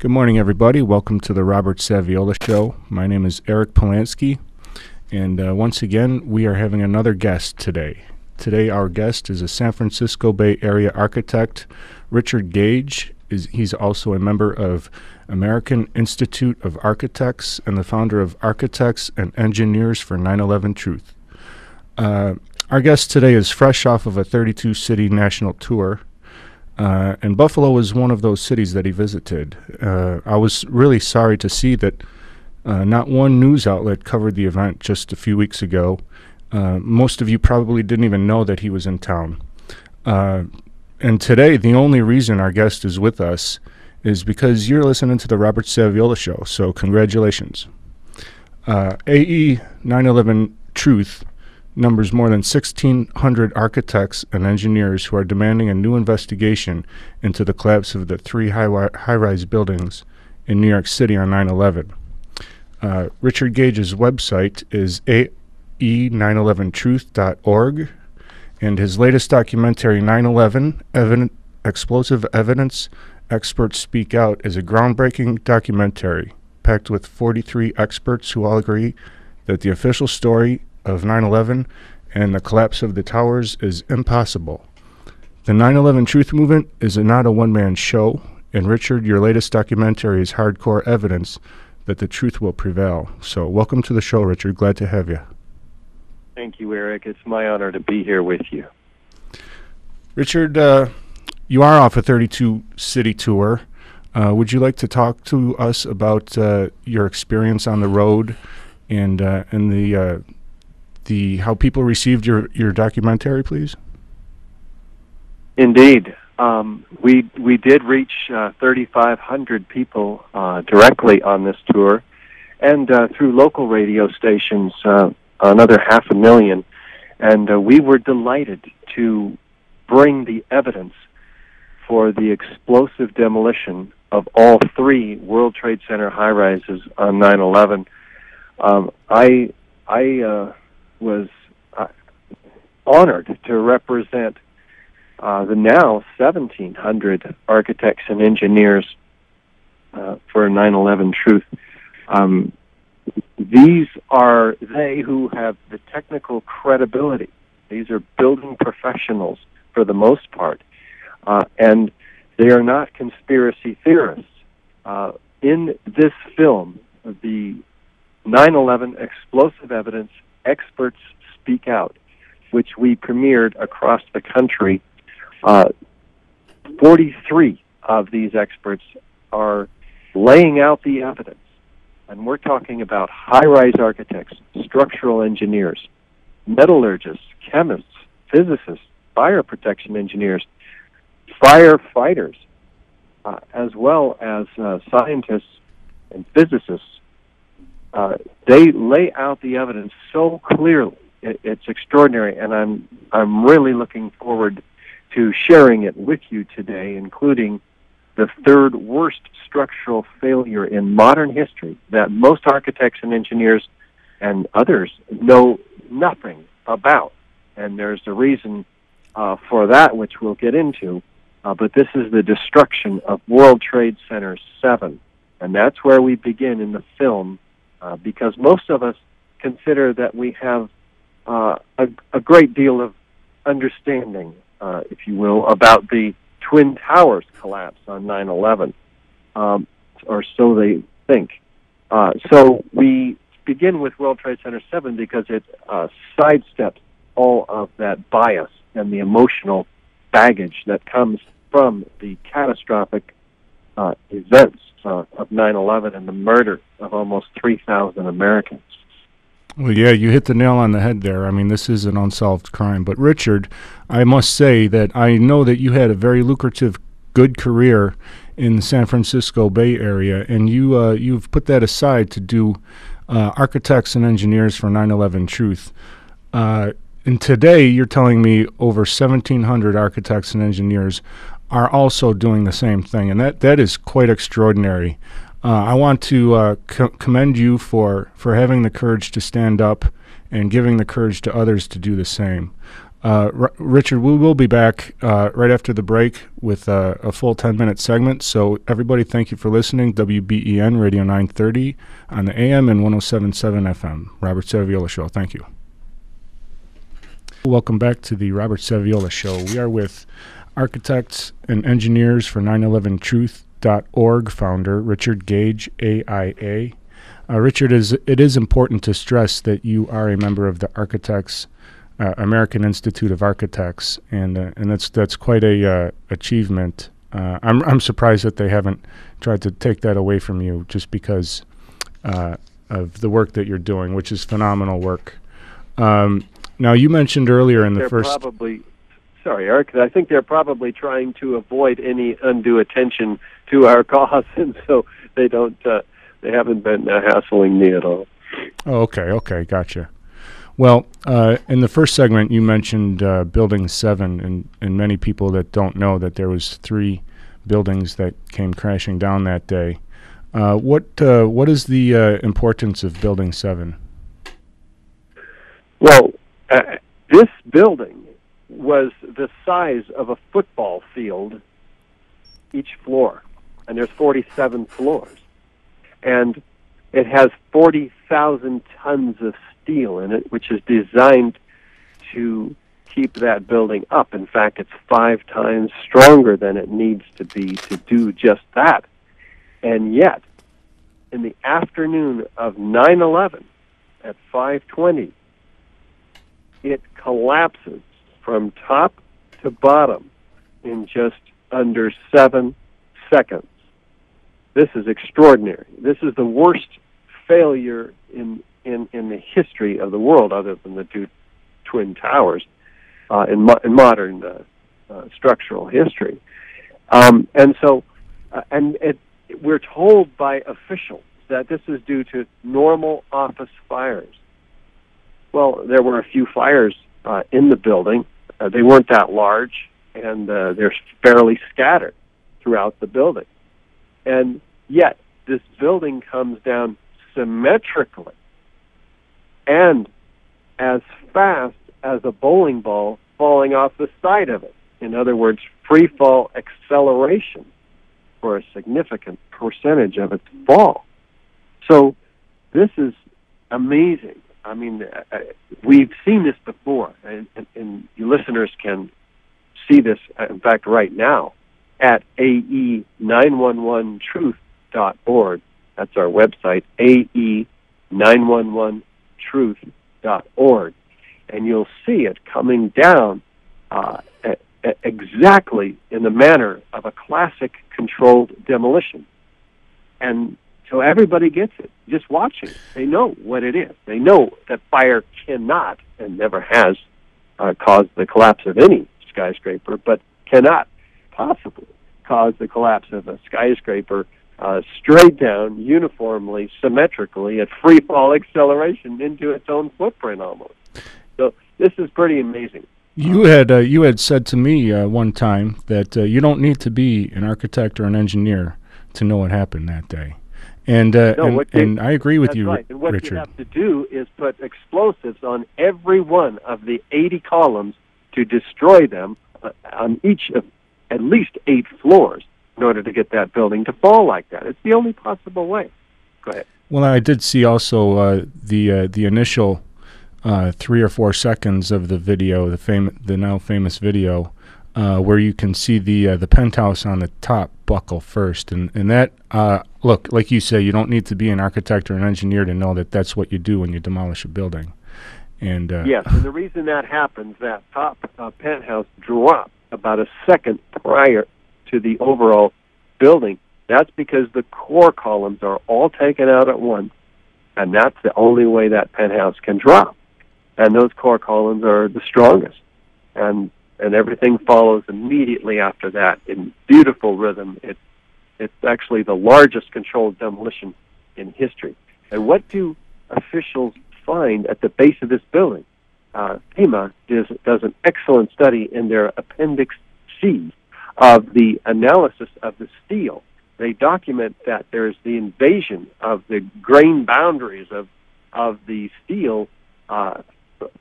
Good morning, everybody. Welcome to the Robert Saviola Show. My name is Eric Polanski, and once again, we are having another guest today. Today, our guest is a San Francisco Bay Area architect, Richard Gage. He's also a member of American Institute of Architects and the founder of Architects and Engineers for 9/11 Truth. Our guest today is fresh off of a 32-city national tour. And Buffalo was one of those cities that he visited. I was really sorry to see that not one news outlet covered the event just a few weeks ago. Most of you probably didn't even know that he was in town. And today, the only reason our guest is with us is because you're listening to the Robert Saviola Show, so congratulations. AE 9/11 Truth numbers more than 1,600 architects and engineers who are demanding a new investigation into the collapse of the three high-rise buildings in New York City on 9/11. Richard Gage's website is ae911truth.org, and his latest documentary, 9/11 Explosive Evidence, Experts Speak Out, is a groundbreaking documentary packed with 43 experts who all agree that the official story of 9/11 and the collapse of the towers is impossible. The 9/11 Truth Movement is not a one-man show, and Richard, your latest documentary is hardcore evidence that the truth will prevail. So welcome to the show, Richard. Glad to have you. Thank you, Eric. It's my honor to be here with you. Richard, you are off a 32-city tour. Would you like to talk to us about your experience on the road and the how people received your documentary, please? Indeed. We did reach 3,500 people directly on this tour, and through local radio stations, another 500,000. And we were delighted to bring the evidence for the explosive demolition of all three World Trade Center high-rises on 9/11. I was honored to represent the now 1,700 architects and engineers for 9/11 Truth. These are they who have the technical credibility. These are building professionals for the most part, and they are not conspiracy theorists. In this film, the 9/11 Explosive Evidence, Experts Speak Out, which we premiered across the country. 43 of these experts are laying out the evidence. And we're talking about high-rise architects, structural engineers, metallurgists, chemists, physicists, fire protection engineers, firefighters, as well as scientists and physicists. They lay out the evidence so clearly. It's extraordinary, and I'm really looking forward to sharing it with you today, including the third worst structural failure in modern history that most architects and engineers and others know nothing about. And there's a reason for that, which we'll get into. But this is the destruction of World Trade Center 7. And that's where we begin in the film, because most of us consider that we have a great deal of understanding, if you will, about the Twin Towers collapse on 9/11, or so they think. So we begin with World Trade Center 7 because it sidesteps all of that bias and the emotional baggage that comes from the catastrophic events of 9/11 and the murder of almost 3,000 Americans. Well, yeah, you hit the nail on the head there. I mean, this is an unsolved crime. But, Richard, I must say that I know that you had a very lucrative, good career in the San Francisco Bay Area, and you've put that aside to do architects and engineers for 9/11 Truth. And today, you're telling me over 1,700 architects and engineers are also doing the same thing, and that is quite extraordinary. I want to commend you for having the courage to stand up and giving the courage to others to do the same. Richard, we will be back right after the break with a full 10-minute segment. So everybody, thank you for listening. WBEN Radio 930 on the AM and 107.7 FM. Robert Saviola Show. Thank you. Welcome back to the Robert Saviola Show. We are with architects and engineers for 911truth.org founder Richard Gage, AIA. Richard, it is important to stress that you are a member of the Architects American Institute of Architects, and that's quite a achievement. I'm surprised that they haven't tried to take that away from you, just because of the work that you're doing, which is phenomenal work. Now, you mentioned earlier in the first... Sorry, Eric, I think they're probably trying to avoid any undue attention to our cause, and so they haven't been hassling me at all. Oh, okay, gotcha. Well, in the first segment, you mentioned Building 7, and many people that don't know that there was 3 buildings that came crashing down that day. What is the importance of Building 7? Well, this building was the size of a football field, each floor, and there's 47 floors. And it has 40,000 tons of steel in it, which is designed to keep that building up. In fact, it's 5 times stronger than it needs to be to do just that. And yet, in the afternoon of 9/11, at 5:20, it collapses from top to bottom in just under 7 seconds. This is extraordinary. This is the worst failure in the history of the world, other than the 2 Twin Towers, in modern structural history. We're told by officials that this is due to normal office fires. Well, there were a few fires in the building. They weren't that large, and they're fairly scattered throughout the building. And yet, this building comes down symmetrically and as fast as a bowling ball falling off the side of it. In other words, free fall acceleration for a significant percentage of its fall. So this is amazing. I mean, we've seen this before, and you listeners can see this, in fact, right now at AE911truth.org. That's our website, AE911truth.org. And you'll see it coming down exactly in the manner of a classic controlled demolition. And so everybody gets it. Just watching, they know what it is. They know that fire cannot and never has caused the collapse of any skyscraper, but cannot possibly cause the collapse of a skyscraper straight down, uniformly, symmetrically, at free fall acceleration into its own footprint almost. So this is pretty amazing. You had said to me one time that you don't need to be an architect or an engineer to know what happened that day. And I agree with you, right. And what Richard. you have to do is put explosives on every one of the 80 columns to destroy them on each of at least 8 floors in order to get that building to fall like that. It's the only possible way. Go ahead. Well, I did see also the initial 3 or 4 seconds of the video, the now famous video, where you can see the penthouse on the top buckle first, and that look, like you say, you don't need to be an architect or an engineer to know that that's what you do when you demolish a building. And yes, and the reason that happens, that top penthouse dropped about a second prior to the overall building. That's because the core columns are all taken out at once, and that's the only way that penthouse can drop. And those core columns are the strongest, and everything follows immediately after that in beautiful rhythm. It's actually the largest controlled demolition in history. And what do officials find at the base of this building? FEMA does an excellent study in their Appendix C of the analysis of the steel. They document that there's the invasion of the grain boundaries of the steel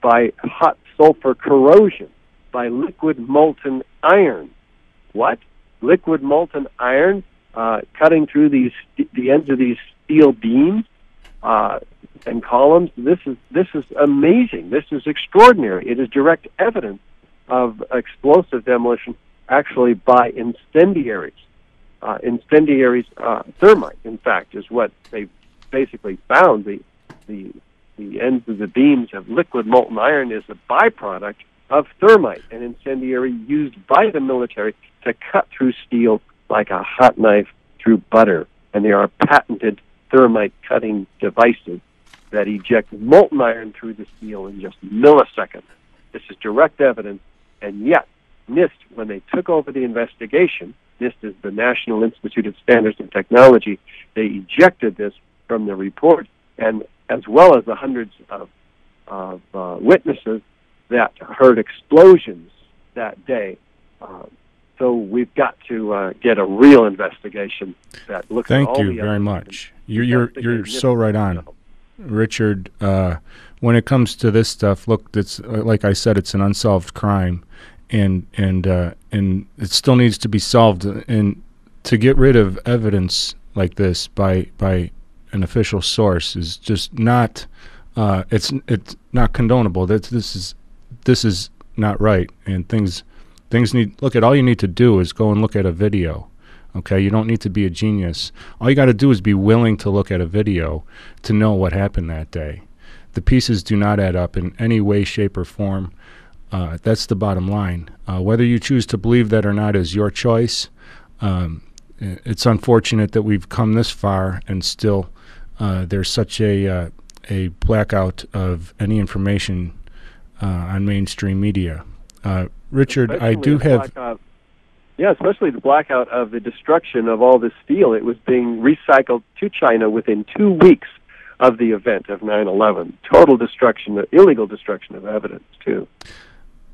by hot sulfur corrosion, by liquid molten iron. What? Liquid molten iron cutting through the ends of these steel beams and columns. This is amazing. This is extraordinary. It is direct evidence of explosive demolition, actually by incendiaries. Thermite, in fact, is what they basically found. The ends of the beams of liquid molten iron is a byproduct of thermite, an incendiary used by the military to cut through steel like a hot knife through butter. And there are patented thermite cutting devices that eject molten iron through the steel in just milliseconds. This is direct evidence, and yet NIST, when they took over the investigation, NIST is the National Institute of Standards and Technology, they ejected this from the report, and as well as the hundreds of witnesses that heard explosions that day. So we've got to get a real investigation that looks at all the Thank you very much. You're so right on, Richard. When it comes to this stuff, look, it's like I said, it's an unsolved crime, and it still needs to be solved. And to get rid of evidence like this by an official source is just not. It's not condonable. This is not right, and things need. Look, at all you need to do is go and look at a video. Okay, you don't need to be a genius. All you got to do is be willing to look at a video to know what happened that day. The pieces do not add up in any way, shape, or form. That's the bottom line. Whether you choose to believe that or not is your choice. It's unfortunate that we've come this far and still there's such a blackout of any information on mainstream media. Richard, Especially I do have... especially the blackout of the destruction of all this steel. It was being recycled to China within 2 weeks of the event of 9/11. Total destruction, illegal destruction of evidence, too.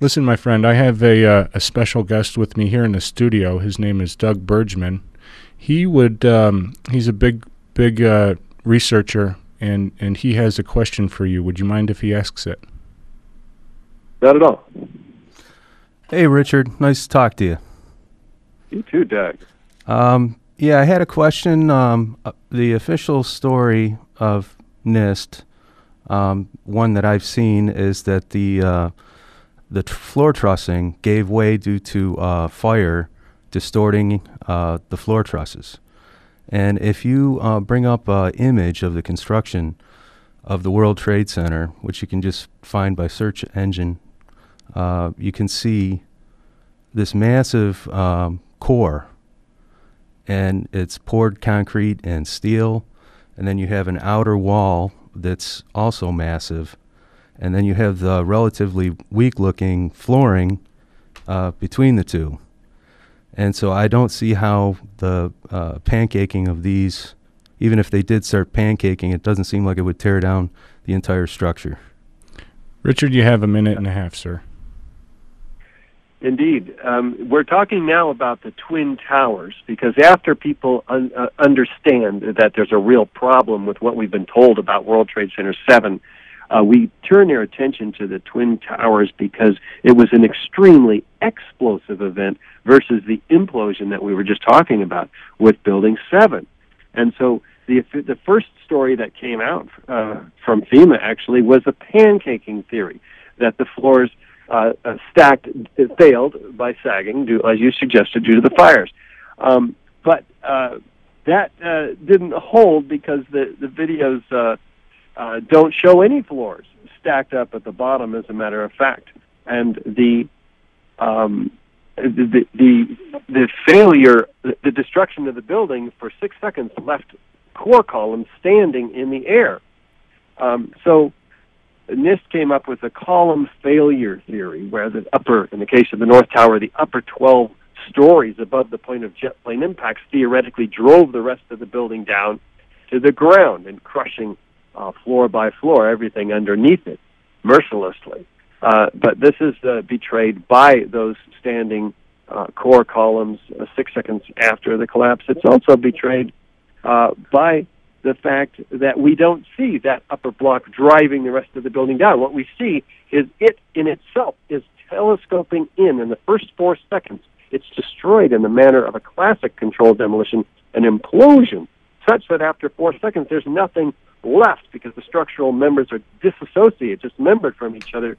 Listen, my friend, I have a special guest with me here in the studio. His name is Doug Bergman. He's a big researcher, and he has a question for you. Would you mind if he asks it? Not at all. Hey, Richard. Nice to talk to you. You too, Doug. Yeah, I had a question. The official story of NIST, one that I've seen, is that the floor trussing gave way due to fire distorting the floor trusses. And if you bring up an image of the construction of the World Trade Center, which you can just find by search engine, you can see this massive core, and it's poured concrete and steel, and then you have an outer wall that's also massive, and then you have the relatively weak-looking flooring between the two. And so I don't see how the pancaking of these, even if they did start pancaking, it doesn't seem like it would tear down the entire structure. Richard, you have a minute and a half, sir. Indeed. We're talking now about the Twin Towers, because after people understand that there's a real problem with what we've been told about World Trade Center 7, we turn their attention to the Twin Towers because it was an extremely explosive event versus the implosion that we were just talking about with Building 7. And so the first story that came out from FEMA actually was a pancaking theory, that the floors failed by sagging, as you suggested, due to the fires. But that didn't hold because the videos don't show any floors stacked up at the bottom, as a matter of fact. And the failure, the destruction of the building for 6 seconds left core columns standing in the air. So NIST came up with a column failure theory, where the upper, in the case of the North Tower, the upper 12 stories above the point of jet plane impacts theoretically drove the rest of the building down to the ground and crushing floor by floor everything underneath it mercilessly. But this is betrayed by those standing core columns 6 seconds after the collapse. It's also betrayed by the fact that we don't see that upper block driving the rest of the building down. What we see is it in itself is telescoping in the first 4 seconds. It's destroyed in the manner of a classic controlled demolition, an implosion, such that after 4 seconds there's nothing left because the structural members are disassociated, dismembered from each other.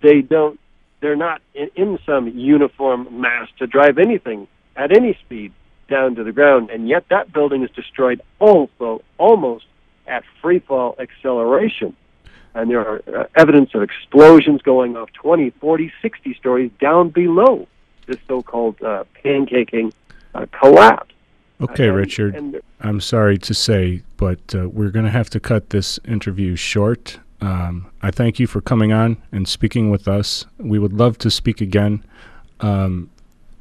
They're not in some uniform mass to drive anything at any speed down to the ground, and yet that building is destroyed also almost at free fall acceleration. And there are evidence of explosions going off 20, 40, 60 stories down below this so-called pancaking collapse. Okay, Richard, I'm sorry to say, but we're going to have to cut this interview short. I thank you for coming on and speaking with us. We would love to speak again.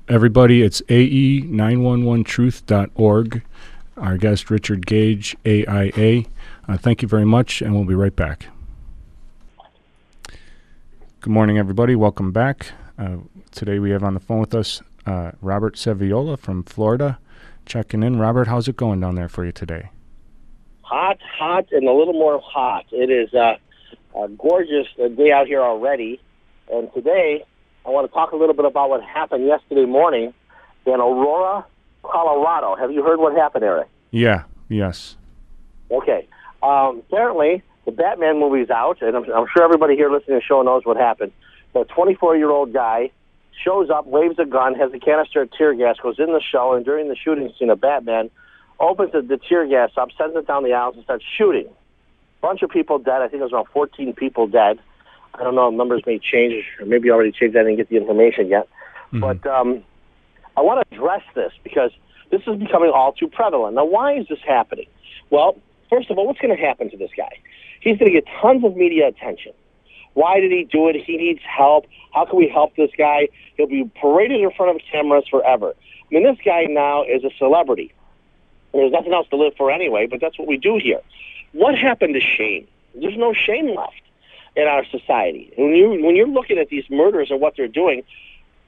Everybody, it's ae911truth.org. Our guest, Richard Gage, AIA. Thank you very much, and we'll be right back. Good morning, everybody. Welcome back. Today we have on the phone with us Robert Saviola from Florida. Checking in. Robert, how's it going down there for you today? Hot, and a little more hot. It is a gorgeous day out here already. And today, I want to talk a little bit about what happened yesterday morning in Aurora, Colorado. Have you heard what happened, Eric? Yes. Okay. Apparently, the Batman movie's out, and I'm sure everybody here listening to the show knows what happened. The 24-year-old guy shows up, waves a gun, has a canister of tear gas, goes in the show, and during the shooting scene of Batman, opens the tear gas up, sends it down the aisles, and starts shooting. Bunch of people dead. I think it was around 14 people dead. I don't know. Numbers may change, or maybe already changed. I didn't get the information yet. Mm-hmm. But I want to address this because this is becoming all too prevalent. Now, why is this happening? Well, first of all, what's going to happen to this guy? He's going to get tons of media attention. Why did he do it? He needs help. How can we help this guy? He'll be paraded in front of cameras forever. I mean, this guy now is a celebrity. There's nothing else to live for anyway, but that's what we do here. What happened to shame? There's no shame left in our society. When you're looking at these murders and what they're doing,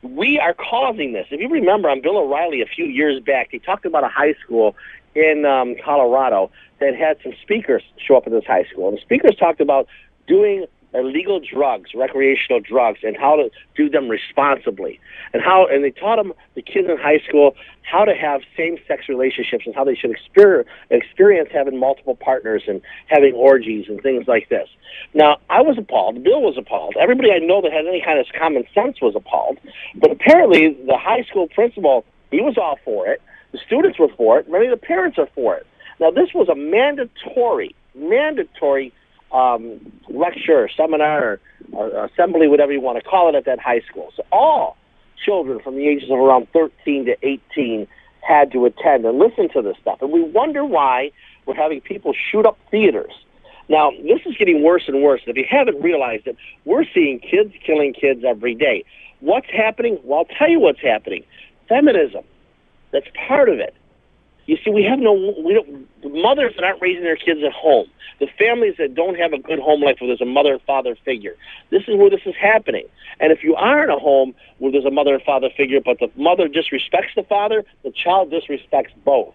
we are causing this. If you remember on Bill O'Reilly a few years back, he talked about a high school in Colorado that had some speakers show up at this high school. And the speakers talked about doing illegal drugs, recreational drugs, and how to do them responsibly. And they taught them, the kids in high school, how to have same-sex relationships and how they should experience having multiple partners and having orgies and things like this. Now, I was appalled. Bill was appalled. Everybody I know that had any kind of common sense was appalled. But apparently, the high school principal, he was all for it. The students were for it. Many of the parents are for it. Now, this was a mandatory lecture, seminar, or assembly, whatever you want to call it, at that high school. So all children from the ages of around 13 to 18 had to attend and listen to this stuff. And we wonder why we're having people shoot up theaters. Now, this is getting worse and worse. If you haven't realized it, we're seeing kids killing kids every day. What's happening? Well, I'll tell you what's happening. Feminism. That's part of it. You see, the mothers that aren't raising their kids at home, the families that don't have a good home life where there's a mother and father figure. This is where this is happening. And if you are in a home where there's a mother and father figure, but the mother disrespects the father, the child disrespects both.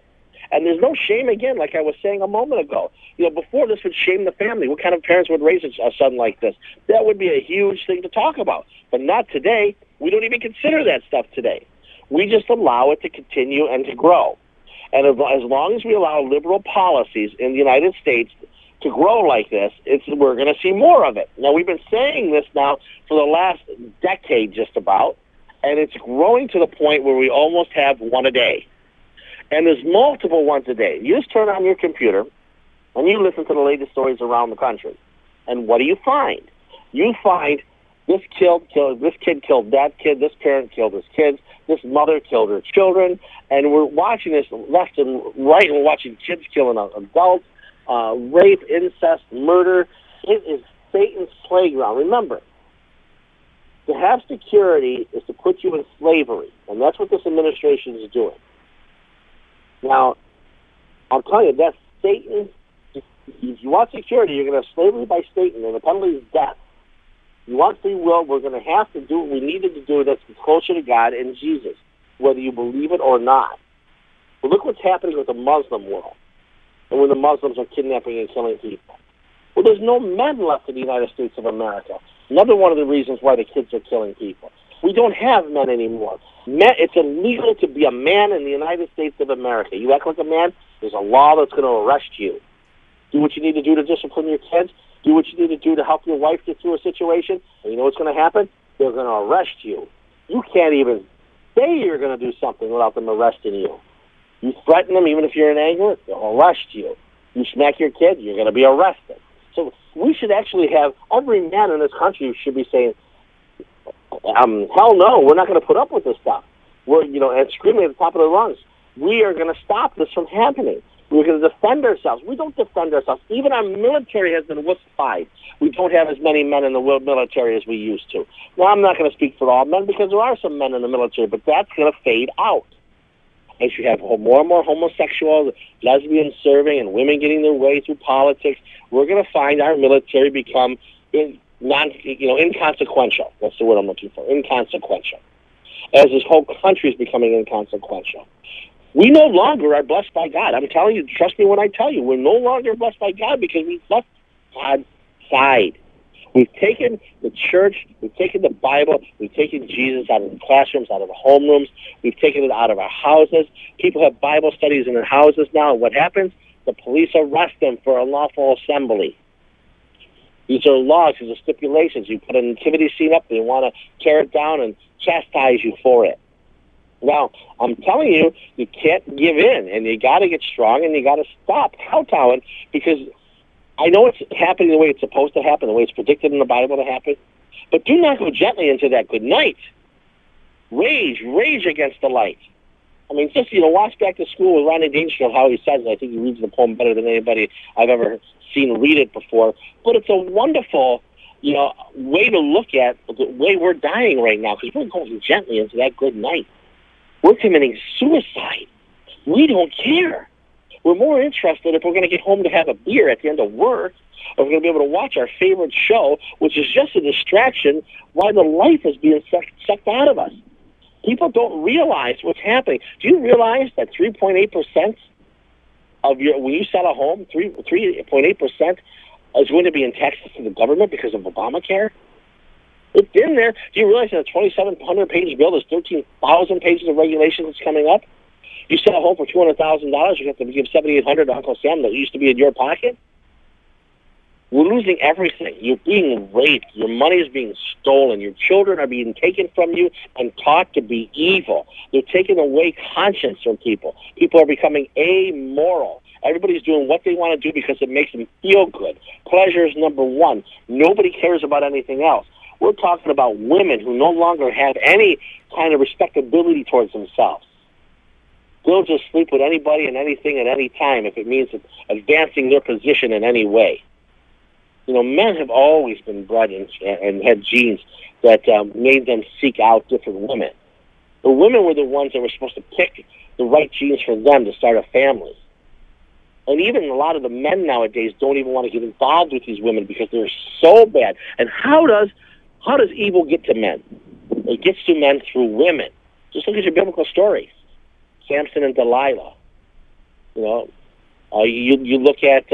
And there's no shame, again, like I was saying a moment ago. Before this would shame the family. What kind of parents would raise a son like this? That would be a huge thing to talk about. But not today. We don't even consider that stuff today. We just allow it to continue and to grow. And as long as we allow liberal policies in the United States to grow like this, we're going to see more of it. Now, we've been saying this now for the last decade just about, and it's growing to the point where we almost have one a day. And there's multiple ones a day. You just turn on your computer, and you listen to the latest stories around the country. And what do you find? You find this kid killed that kid, this parent killed his kids, this mother killed her children, and we're watching this left and right, and we're watching kids killing adults, rape, incest, murder. It is Satan's playground. Remember, to have security is to put you in slavery, and that's what this administration is doing. Now, I'll tell you, that's Satan. If you want security, you're going to have slavery by Satan, and the penalty is death. You want free will, we're going to have to do what we needed to do that's closer to God and Jesus, whether you believe it or not. But look what's happening with the Muslim world. and when the Muslims are kidnapping and killing people. Well, there's no men left in the United States of America. Another one of the reasons why the kids are killing people. We don't have men anymore. It's illegal to be a man in the United States of America. You act like a man, there's a law that's going to arrest you. Do what you need to do to discipline your kids. Do what you need to do to help your wife get through a situation. And you know what's going to happen? They're going to arrest you. You can't even say you're going to do something without them arresting you. You threaten them, even if you're in anger, they'll arrest you. You smack your kid, you're going to be arrested. So we should actually have, every man in this country should be saying, hell no, we're not going to put up with this stuff. We're, and screaming at the top of their lungs. We are going to stop this from happening. We're going to defend ourselves. We don't defend ourselves. Even our military has been wussified. We don't have as many men in the military as we used to. Now, I'm not going to speak for all men because there are some men in the military, but that's going to fade out. As you have more and more homosexual, lesbians serving, and women getting their way through politics, we're going to find our military become inconsequential. That's the word I'm looking for, inconsequential. As this whole country is becoming inconsequential. We no longer are blessed by God. I'm telling you, trust me when I tell you, we're no longer blessed by God because we've left God's side. We've taken the church, we've taken the Bible, we've taken Jesus out of the classrooms, out of the homerooms, we've taken it out of our houses. People have Bible studies in their houses now, and what happens? The police arrest them for unlawful assembly. These are laws, these are stipulations. You put a nativity scene up, they want to tear it down and chastise you for it. Now, I'm telling you, you can't give in, and you got to get strong, and you got to stop kowtowing, because I know it's happening the way it's supposed to happen, the way it's predicted in the Bible to happen, but do not go gently into that good night. Rage against the light. I mean, just, watch Back to School with Rodney Dangerfield, how he says it. I think he reads the poem better than anybody I've ever seen read it before. But it's a wonderful, way to look at the way we're dying right now, because we're going gently into that good night. We're committing suicide. We don't care. We're more interested if we're going to get home to have a beer at the end of work, or we're going to be able to watch our favorite show, which is just a distraction while the life is being sucked out of us. People don't realize what's happening. Do you realize that 3.8% of when you sell a home, 3.8% is going to be in taxes to the government because of Obamacare? It's in there. Do you realize that a 2,700-page bill, there's 13,000 pages of regulations that's coming up? You sell a home for $200,000, you have to give $7,800 to Uncle Sam that used to be in your pocket? We're losing everything. You're being raped. Your money is being stolen. Your children are being taken from you and taught to be evil. They're taking away conscience from people. People are becoming amoral. Everybody's doing what they want to do because it makes them feel good. Pleasure is number one. Nobody cares about anything else. We're talking about women who no longer have any kind of respectability towards themselves. They'll just sleep with anybody and anything at any time if it means advancing their position in any way. Men have always been bred and had genes that made them seek out different women. The women were the ones that were supposed to pick the right genes for them to start a family. And even a lot of the men nowadays don't even want to get involved with these women because they're so bad. And how does evil get to men? It gets to men through women. Just look at your biblical stories. Samson and Delilah. You look at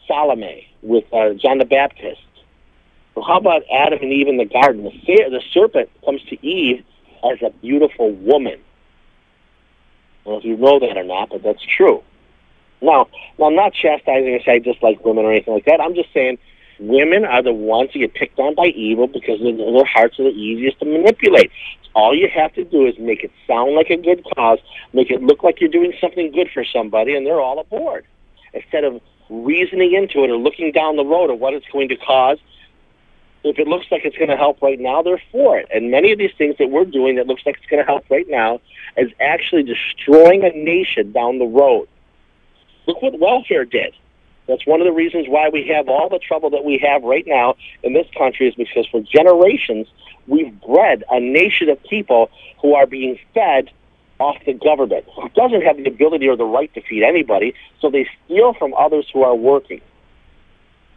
Salome with John the Baptist. Well, how about Adam and Eve in the garden? The serpent comes to Eve as a beautiful woman. I don't know if you know that or not, but that's true. Now, I'm not chastising or saying I dislike women or anything like that. I'm just saying women are the ones who get picked on by evil because their hearts are the easiest to manipulate. All you have to do is make it sound like a good cause, make it look like you're doing something good for somebody, and they're all aboard. Instead of reasoning into it or looking down the road of what it's going to cause, if it looks like it's going to help right now, they're for it. And many of these things that we're doing that looks like it's going to help right now is actually destroying a nation down the road. Look what welfare did. That's one of the reasons why we have all the trouble that we have right now in this country, is because for generations we've bred a nation of people who are being fed off the government, who doesn't have the ability or the right to feed anybody, so they steal from others who are working.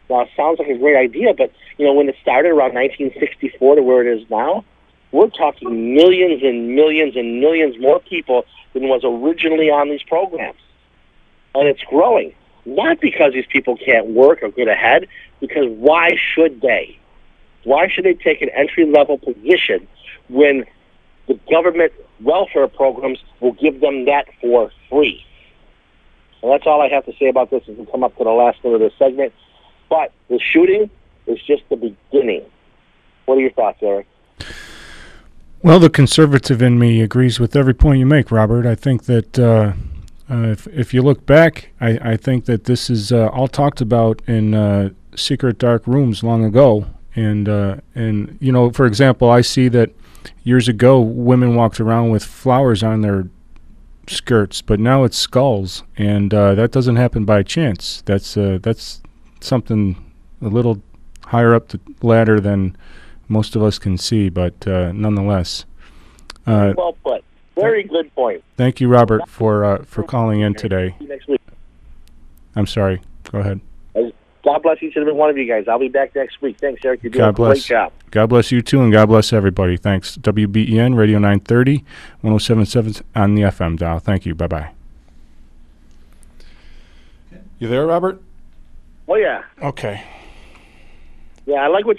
Now, it sounds like a great idea, but, when it started around 1964 to where it is now, we're talking millions and millions and millions more people than was originally on these programs. And it's growing. Not because these people can't work or get ahead, because why should they? Why should they take an entry-level position when the government welfare programs will give them that for free? And that's all I have to say about this as we come up to the last minute of this segment. But the shooting is just the beginning. What are your thoughts, Eric? Well, the conservative in me agrees with every point you make, Robert. I think that if you look back, I think that this is all talked about in secret dark rooms long ago. And you know, for example, I see that years ago women walked around with flowers on their skirts, but now it's skulls, and that doesn't happen by chance. That's something a little higher up the ladder than most of us can see, but nonetheless. Well put. Very good point. Thank you, Robert, for calling in today. Next week. I'm sorry. Go ahead. God bless each and every one of you guys. I'll be back next week. Thanks, Eric. You're doing a great job. God bless you, too, and God bless everybody. Thanks. WBEN, Radio 930, 107.7 on the FM dial. Thank you. Bye-bye. You there, Robert? Oh, yeah. Okay. Yeah, I like what